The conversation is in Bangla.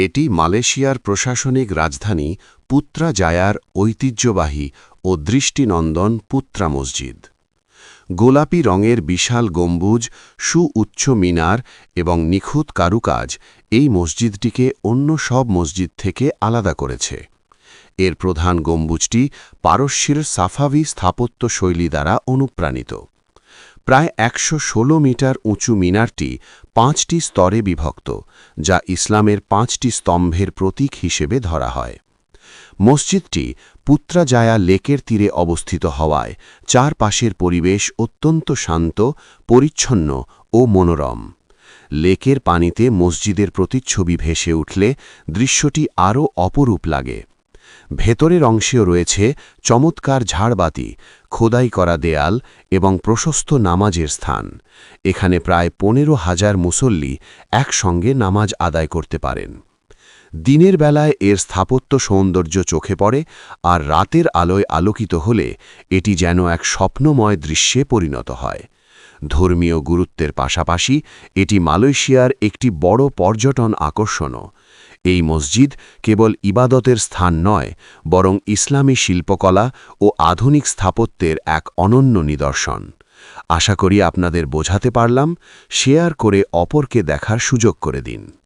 এটি মালয়েশিয়ার প্রশাসনিক রাজধানী পুত্রাজায়ার ঐতিহ্যবাহী ও দৃষ্টিনন্দন পুত্রা মসজিদ। গোলাপি রঙের বিশাল গম্বুজ, সুউচ্চ মিনার এবং নিখুঁত কারুকাজ এই মসজিদটিকে অন্য সব মসজিদ থেকে আলাদা করেছে। এর প্রধান গম্বুজটি পারস্যের সাফাভি স্থাপত্য শৈলী দ্বারা অনুপ্রাণিত। প্রায় ১১৬ মিটার উঁচু মিনারটি ৫টি স্তরে বিভক্ত, যা ইসলামের ৫টি স্তম্ভের প্রতীক হিসেবে ধরা হয়। মসজিদটি পুত্রাজায়া লেকের তীরে অবস্থিত হওয়ায় চারপাশের পরিবেশ অত্যন্ত শান্ত, পরিচ্ছন্ন ও মনোরম। লেকের পানিতে মসজিদের প্রতিচ্ছবি ভেসে উঠলে দৃশ্যটি আরও অপরূপ লাগে। ভেতরের অংশেও রয়েছে চমৎকার ঝাড়বাতি, খোদাই করা দেয়াল এবং প্রশস্ত নামাজের স্থান। এখানে প্রায় ১৫,০০০ মুসল্লি একসঙ্গে নামাজ আদায় করতে পারেন। দিনের বেলায় এর স্থাপত্য সৌন্দর্য চোখে পড়ে, আর রাতের আলোয় আলোকিত হলে এটি যেন এক স্বপ্নময় দৃশ্যে পরিণত হয়। ধর্মীয় গুরুত্বের পাশাপাশি এটি মালয়েশিয়ার একটি বড় পর্যটন আকর্ষণও। এই মসজিদ কেবল ইবাদতের স্থান নয়, বরং ইসলামী শিল্পকলা ও আধুনিক স্থাপত্যের এক অনন্য নিদর্শন। আশা করি আপনাদের বোঝাতে পারলাম। শেয়ার করে অপরকে দেখার সুযোগ করে দিন।